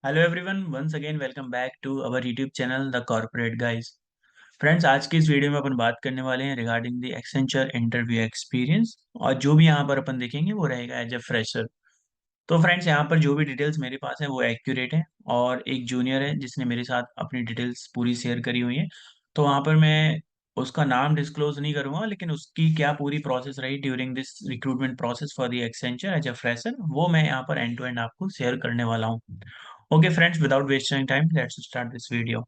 Hello everyone, once again welcome back to our YouTube channel the corporate guys. Friends, आज की इस video में अपन बात करने वाले हैं regarding the Accenture interview experience. और जो भी यहाँ पर अपन देखेंगे वो रहेगा एज ए फ्रेशर। तो फ्रेंड्स, यहाँ पर जो भी डिटेल्स मेरे पास है वो एक्यूरेट है। और एक जूनियर है जिसने मेरे साथ अपनी डिटेल्स पूरी शेयर करी हुई है। तो वहाँ पर मैं उसका नाम डिस्क्लोज नहीं करूंगा, लेकिन उसकी क्या पूरी प्रोसेस रही during this recruitment process for the Accenture as a fresher, वो मैं यहाँ पर एंड टू एंड आपको शेयर करने वाला हूँ। Okay friends, without wasting time let's start this video.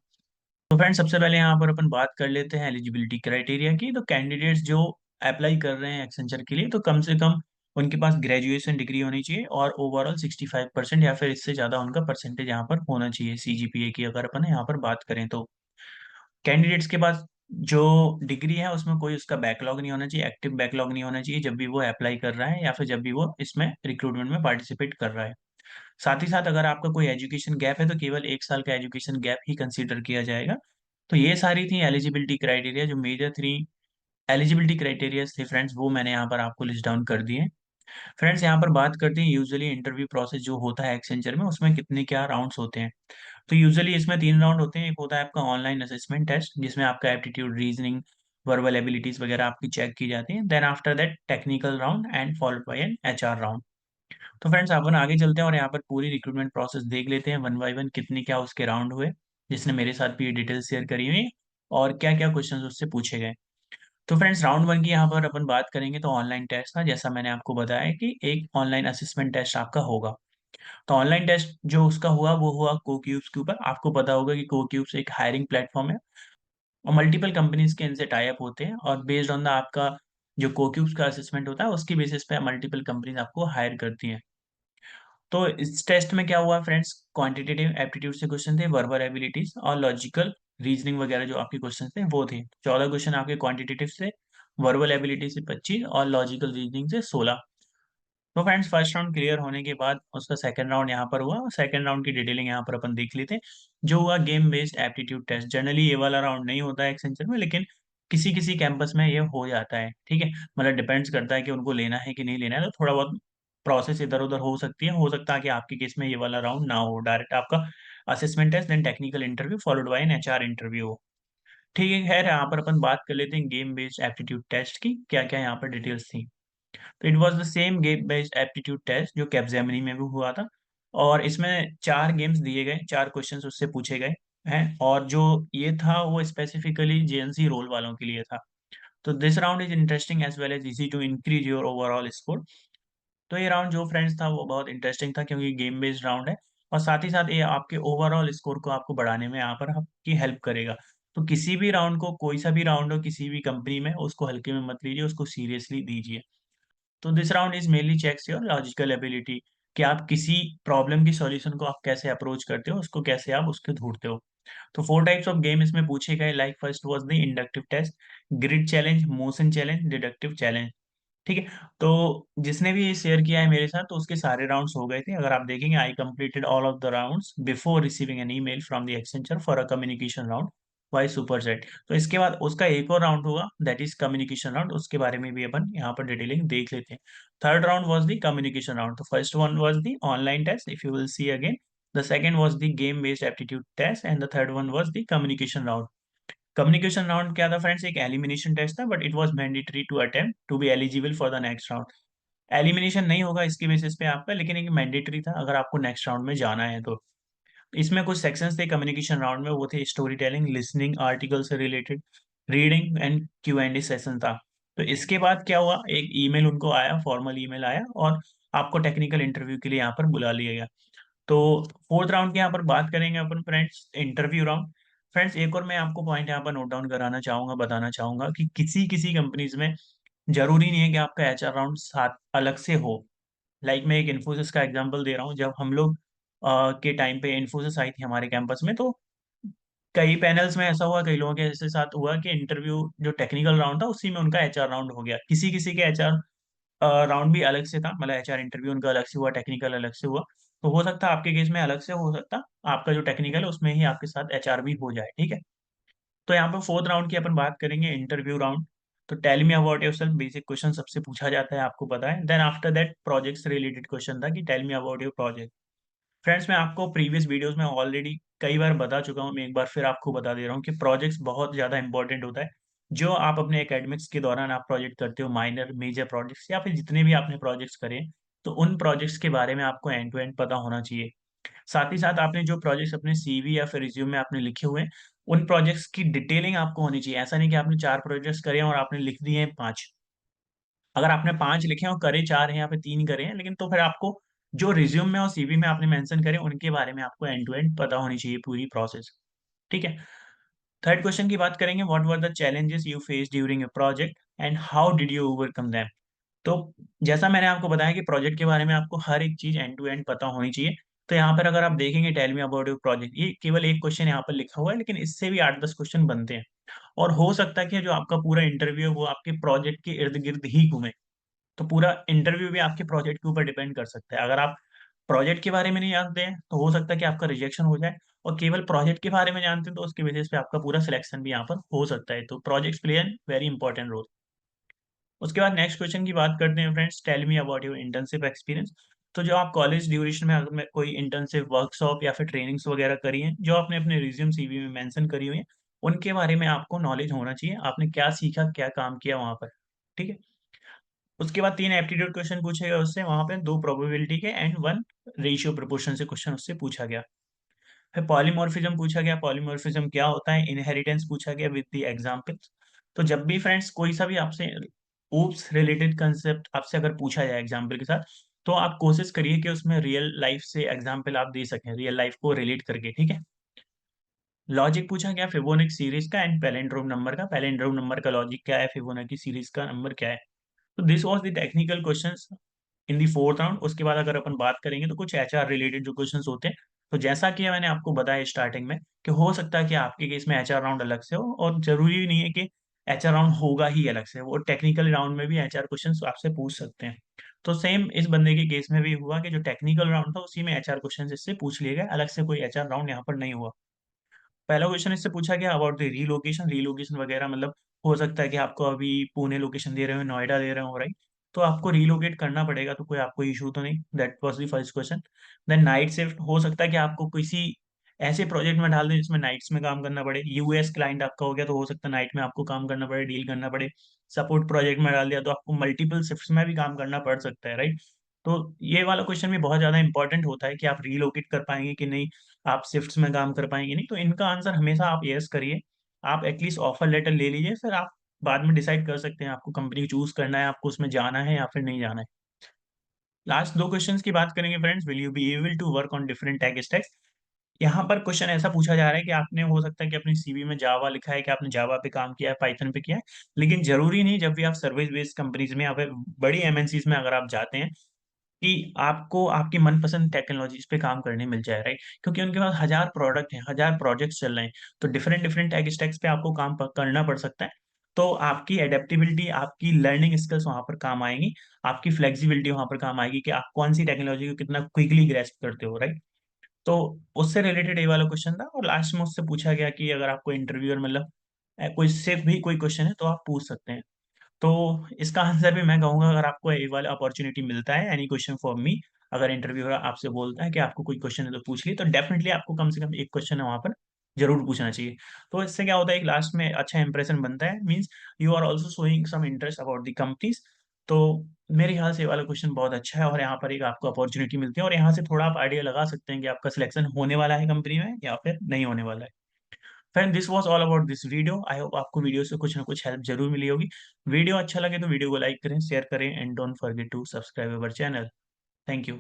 तो फ्रेंड्स, सबसे पहले यहाँ पर अपन बात कर लेते हैं एलिजिबिलिटी क्राइटेरिया की। तो कैंडिडेट्स जो अप्लाई कर रहे हैं एक्सेंचर के लिए, तो कम से कम उनके पास ग्रेजुएशन डिग्री होनी चाहिए और ओवरऑल 65% या फिर इससे ज्यादा उनका परसेंटेज यहाँ पर होना चाहिए सीजीपीए की, अगर अपन यहाँ पर बात करें तो। कैंडिडेट्स के पास जो डिग्री है उसमें कोई उसका बैकलॉग नहीं होना चाहिए, एक्टिव बैकलॉग नहीं होना चाहिए जब भी वो अप्लाई कर रहा है या फिर जब भी वो इसमें रिक्रूटमेंट में पार्टिसिपेट कर रहा है। साथ ही साथ अगर आपका कोई एजुकेशन गैप है तो केवल 1 साल का एजुकेशन गैप ही कंसीडर किया जाएगा। तो ये सारी थी एलिजिबिलिटी क्राइटेरिया, जो मेजर 3 एलिजिबिलिटी क्राइटेरिया थे फ्रेंड्स, वो मैंने यहाँ पर आपको लिस्ट डाउन कर दिए। फ्रेंड्स, यहाँ पर बात करते हैं यूजुअली इंटरव्यू प्रोसेस जो होता है एक्सेंचर में, उसमें कितने क्या राउंड्स होते हैं। तो यूजुअली इसमें 3 राउंड होते हैं। एक होता है आपका ऑनलाइन असेसमेंट टेस्ट, जिसमें आपका एप्टीट्यूड, रीजनिंग, वर्बल एबिलिटीज वगैरह आपकी चेक की जाती है। Then after that technical round and followed by an HR round. तो फ्रेंड्स, अपन आगे चलते हैं और यहाँ पर पूरी रिक्रूटमेंट प्रोसेस देख लेते हैं वन बाय वन, कितने क्या उसके राउंड हुए, जिसने मेरे साथ भी ये डिटेल्स शेयर करी हुई है और क्या क्या क्वेश्चंस उससे पूछे गए। तो फ्रेंड्स, राउंड वन की यहाँ पर अपन बात करेंगे तो ऑनलाइन टेस्ट था, जैसा मैंने आपको बताया कि एक ऑनलाइन असेसमेंट टेस्ट आपका होगा। तो ऑनलाइन टेस्ट जो उसका हुआ वो हुआ कोक्यूब्स के ऊपर। आपको पता होगा कि कोक्यूब्स एक हायरिंग प्लेटफॉर्म है और मल्टीपल कंपनीज के इनसे टाई अप होते हैं, और बेस्ड ऑन द आपका जो कोक्यूब्स का असेसमेंट होता है उसकी बेसिस पे मल्टीपल कंपनीज आपको हायर करती हैं। तो इस टेस्ट में क्या हुआ फ्रेंड्स, क्वांटिटेटिव एप्टीट्यूड से क्वेश्चन थे, वर्बल एबिलिटीज और लॉजिकल रीजनिंग वगैरह जो आपके क्वेश्चन थे वो थे। 14 क्वेश्चन आपके क्वांटिटेटिव से, वर्बल एबिलिटी से 25 और लॉजिकल रीजनिंग से 16। तो फ्रेंड्स, फर्स्ट राउंड क्लियर होने के बाद उसका सेकंड राउंड यहाँ पर हुआ, और सेकंड राउंड की डिटेलिंग यहाँ पर अपन देख लेते हैं। जो हुआ game based aptitude test. Generally ये वाला राउंड नहीं होता है एक्सेंचर में, लेकिन किसी किसी कैंपस में ये हो जाता है, ठीक है। मतलब डिपेंड्स करता है कि उनको लेना है कि नहीं लेना है, तो थोड़ा बहुत प्रोसेस इधर उधर हो सकती है। हो सकता है कि आपके केस में ये वाला राउंड ना हो, डायरेक्ट आपका assessment test then technical interview followed by an HR interview हो। ठीक है, खैर यहाँ पर अपन बात कर लेते हैं गेम बेस्ड एप्टीट्यूड टेस्ट की, क्या क्या यहाँ पर डिटेल्स थी। तो it was the same game based aptitude test जो कैपजेमिनी में भी हुआ था। और इसमें 4 गेम्स दिए गए, 4 क्वेश्चंस उससे पूछे गए हैं। और जो ये था वो स्पेसिफिकली जेएनसी रोल वालों के लिए था। तो this round is interesting as well as easy to increase your overall score. तो ये राउंड जो फ्रेंड्स था वो बहुत इंटरेस्टिंग था, क्योंकि गेम बेस्ड राउंड है और साथ ही साथ ये आपके ओवरऑल स्कोर को आपको बढ़ाने में यहाँ पर आपकी हेल्प करेगा। तो किसी भी राउंड को, कोई सा भी राउंड हो किसी भी कंपनी में, उसको हल्के में मत लीजिए, उसको सीरियसली दीजिए। तो this round is mainly checks your logical ability, कि आप किसी प्रॉब्लम की सॉल्यूशन को आप कैसे अप्रोच करते हो, उसको कैसे आप उसके ढूंढते हो। तो 4 टाइप्स ऑफ गेम इसमें पूछे गए। Like first was the inductive test, grid challenge, motion challenge, deductive challenge. ठीक है। तो जिसने भी ये शेयर किया है मेरे साथ, तो उसके सारे राउंड्स हो गए थे। अगर आप देखेंगे, I completed all of the rounds before receiving an email from the Accenture for a communication round via Superset. तो इसके बाद उसका एक और राउंड होगा, दैट इज कम्युनिकेशन राउंड। उसके बारे में भी अपन यहाँ पर डिटेलिंग देख लेते हैं। Third round was the communication round. तो first one was the online test, if you will see again. The second was the game based aptitude test and the third one was the communication round. Communication round क्या था friends, एक elimination test था, but it was mandatory to attempt to be eligible for the next round. Elimination नहीं होगा इसके basis पे आपका, लेकिन एक मैंडेटरी था अगर आपको नेक्स्ट राउंड में जाना है तो। इसमें कुछ सेक्शंस थे कम्युनिकेशन राउंड में, वो थे स्टोरी टेलिंग, लिसनिंग, आर्टिकल से related, reading and Q and A session था। तो इसके बाद क्या हुआ, एक ईमेल उनको आया, फॉर्मल ईमेल आया और आपको टेक्निकल इंटरव्यू के लिए यहाँ पर बुला लिया गया। तो फोर्थ राउंड की यहाँ पर बात करेंगे अपन फ्रेंड्स, इंटरव्यू राउंड। फ्रेंड्स, एक और मैं आपको पॉइंट यहाँ पर नोट डाउन कराना चाहूंगा, बताना चाहूंगा कि किसी किसी कंपनीज में जरूरी नहीं है कि आपका एचआर राउंड साथ अलग से हो। लाइक मैं एक इन्फोसिस का एग्जांपल दे रहा हूँ। जब हम लोग के टाइम पे इन्फोसिस आई थी हमारे कैंपस में, तो कई पैनल्स में ऐसा हुआ, कई लोगों के ऐसे साथ हुआ कि इंटरव्यू जो टेक्निकल राउंड था उसी में उनका एचआर राउंड हो गया। किसी किसी के एचआर राउंड भी अलग से था, मतलब एचआर इंटरव्यू उनका अलग से हुआ, टेक्निकल अलग से हुआ। तो हो सकता है आपके केस में अलग से हो सकता, आपका जो टेक्निकल है उसमें ही आपके साथ एचआर भी हो जाए, ठीक है। तो यहाँ पर फोर्थ राउंड की अपन बात करेंगे, इंटरव्यू राउंड। तो tell me about yourself, basic question सबसे पूछा जाता है, आपको पता है। देन आफ्टर दैट प्रोजेक्ट से रिलेटेड क्वेश्चन था कि tell me about your project. Friends, मैं आपको प्रीवियस वीडियोस में ऑलरेडी कई बार बता चुका हूँ, मैं एक बार फिर आपको बता दे रहा हूँ कि प्रोजेक्ट्स बहुत ज़्यादा इंपॉर्टेंट होता है। जो आप अपने एकेडमिक्स के दौरान आप प्रोजेक्ट करते हो, माइनर, मेजर प्रोजेक्ट्स या फिर जितने भी आपने प्रोजेक्ट्स करे, तो उन प्रोजेक्ट्स के बारे में आपको एंड टू एंड पता होना चाहिए। साथ ही साथ आपने जो प्रोजेक्ट्स अपने सीवी या फिर रिज्यूम में आपने लिखे हुए हैं, उन प्रोजेक्ट्स की डिटेलिंग आपको होनी चाहिए। ऐसा नहीं कि आपने 4 प्रोजेक्ट्स करे हैं और आपने लिख दिए हैं 5। अगर आपने 5 लिखे हैं और करे 4 हैं या फिर 3 करे हैं, लेकिन तो फिर आपको जो रिज्यूम में और सीवी में आपने मेंशन करे, उनके बारे में आपको एंड टू एंड पता होनी चाहिए पूरी प्रोसेस, ठीक है? थर्ड क्वेश्चन की बात करेंगे, what were the challenges you faced during your project and how did you overcome them? तो जैसा मैंने आपको बताया कि प्रोजेक्ट के बारे में आपको हर एक चीज़ एंड टू एंड पता होनी चाहिए। तो यहाँ पर अगर आप देखेंगे, tell me about your project, ये केवल एक क्वेश्चन यहाँ पर लिखा हुआ है, लेकिन इससे भी 8-10 क्वेश्चन बनते हैं। और हो सकता है कि जो आपका पूरा इंटरव्यू है, वो आपके प्रोजेक्ट के इर्द-गिर्द ही घूमे। तो पूरा इंटरव्यू भी आपके प्रोजेक्ट के ऊपर डिपेंड कर सकता है। अगर आप प्रोजेक्ट के बारे में नहीं जानते हैं, तो हो सकता है कि आपका रिजेक्शन हो जाए, और केवल प्रोजेक्ट के बारे में जानते हैं, तो उसके बेसिस पे आपका पूरा सिलेक्शन भी यहाँ पर हो सकता है। तो projects play an very important role. उसके बाद नेक्स्ट क्वेश्चन की बात करते हैं friends, tell me about your internship experience. तो जो आप कॉलेज ड्यूरेशन में अगर में कोई इंटर्नशिप, वर्कशॉप या फिर ट्रेनिंग्स वगैरह करी हैं, जो आपने अपने रिज्यूम सीवी में मेंशन करी हुई हैं, उनके बारे में आपको नॉलेज होना चाहिए। आपने क्या सीखा, क्या काम किया वहाँ पर, ठीक है? उसके बाद 3 एप्टीट्यूड क्वेश्चन पूछे गए उससे, वहाँ पे 2 प्रोबेबिलिटी के एंड 1 रेशियो प्रोपोर्शन से क्वेश्चन उससे पूछा गया। फिर पॉलीमॉर्फिज्म पूछा गया, पॉलीमॉर्फिज्म क्या होता है? इनहेरिटेंस पूछा गया विद द एग्जांपल्स। तो जब भी फ्रेंड्स कोई सा भी आपसे ओप्स रिलेटेड कांसेप्ट आपसे अगर पूछा जाए एग्जांपल के साथ, तो आप कोशिश करिए कि उसमें रियल लाइफ से एग्जांपल आप दे सकें, रियल लाइफ को रिलेट करके, ठीक है? लॉजिक पूछा गया फिबोनाची सीरीज का एंड पैलिंड्रोम नंबर का। पैलिंड्रोम नंबर का लॉजिक क्या है? फिबोनाची सीरीज का नंबर क्या है? तो this was the technical questions in the fourth round. उसके बाद अगर अपन बात करेंगे तो कुछ एचआर रिलेटेड जो क्वेश्चंस होते हैं, तो जैसा कि मैंने आपको बताया स्टार्टिंग में कि हो सकता है कि आपके केस में एचआर राउंड अलग से हो, और जरूरी नहीं है कि एचआर राउंड होगा ही अलग से, वो टेक्निकल राउंड में भी एचआर क्वेश्चंस आपसे पूछ सकते हैं। तो सेम इस बंदे के केस में भी हुआ कि जो टेक्निकल राउंड था उसी में एचआर क्वेश्चंस इससे पूछ लिए गए, अलग से कोई एचआर राउंड यहाँ पर नहीं हुआ। पहला क्वेश्चन इससे पूछा गया अबाउट द रीलोकेशन। रीलोकेशन वगैरह मतलब हो सकता है कि आपको अभी पुणे लोकेशन दे रहे हो, नोएडा दे रहे हो, राइट? तो आपको रीलोकेट करना पड़ेगा, तो कोई आपको इशू तो नहीं। That was the first question. Then night shift, हो सकता है कि आपको किसी ऐसे प्रोजेक्ट में डाल दें जिसमें नाइट्स में काम करना पड़े। यूएस क्लाइंट आपका हो गया, तो हो सकता है नाइट में आपको काम करना पड़े, डील करना पड़े। सपोर्ट प्रोजेक्ट में डाल दिया तो आपको मल्टीपल शिफ्ट्स में भी काम करना पड़ सकता है, राइट? तो ये वाला क्वेश्चन भी बहुत ज्यादा इंपॉर्टेंट होता है कि आप रीलोकेट कर पाएंगे कि नहीं, आप शिफ्ट्स में काम कर पाएंगे नहीं। तो इनका आंसर हमेशा आप यस करिए। आप एटलीस्ट ऑफर लेटर ले लीजिए, फिर आप बाद में डिसाइड कर सकते हैं आपको कंपनी चूज करना है, आपको उसमें जाना है या फिर नहीं जाना है। लास्ट 2 क्वेश्चंस की बात करेंगे friends, will you be able to work on different tech stacks? यहाँ पर क्वेश्चन ऐसा पूछा जा रहा है कि आपने, हो सकता है कि अपनी सीवी में जावा लिखा है कि आपने जावा पे काम किया है, पाइथन पे किया है, लेकिन जरूरी नहीं जब भी आप सर्विस बेस्ड कंपनीज में या फिर बड़ी एमएनसीज में अगर आप जाते हैं कि आपको आपकी मनपसंद टेक्नोलॉजीज पे काम करने मिल जाए, राइट? क्योंकि उनके पास हजार प्रोडक्ट हैं, हजार प्रोजेक्ट्स चल रहे हैं, तो डिफरेंट डिफरेंट टेक स्टैक्स पे आपको काम करना पड़ सकता है। तो आपकी एडेप्टेबिलिटी, आपकी लर्निंग स्किल्स वहां पर काम आएंगी, आपकी फ्लेक्सिबिलिटी वहां पर काम आएगी कि आप कौन सी टेक्नोलॉजी को कितना क्विकली ग्रेस्प करते हो, राइट? तो उससे रिलेटेड ये वाला क्वेश्चन था। और लास्ट में उससे पूछा गया कि अगर आपको इंटरव्यूअर मतलब कोई सिर्फ भी कोई क्वेश्चन है तो आप पूछ सकते हैं। तो इसका आंसर भी मैं कहूँगा, अगर आपको ये वाला अपॉर्चुनिटी मिलता है, एनी क्वेश्चन फॉर मी, अगर इंटरव्यूअर आपसे बोलता है कि आपको कोई क्वेश्चन है तो पूछ लिए, तो डेफिनेटली आपको कम से कम एक क्वेश्चन है वहाँ पर ज़रूर पूछना चाहिए। तो इससे क्या होता है, एक लास्ट में अच्छा इंप्रेशन बनता है, means you are also showing some interest about the companies. तो मेरे ख्याल से ये वाला क्वेश्चन बहुत अच्छा है, और यहाँ पर एक आपको अपॉर्चुनिटी मिलती है, और यहाँ से थोड़ा आप आइडिया लगा सकते हैं कि आपका सिलेक्शन होने वाला है कंपनी में या फिर नहीं होने वाला है। Friend, this was all about this video. I hope आपको वीडियो से कुछ ना कुछ हेल्प जरूर मिली होगी। वीडियो अच्छा लगे तो वीडियो को लाइक करें, शेयर करें, and don't forget to subscribe our channel. Thank you.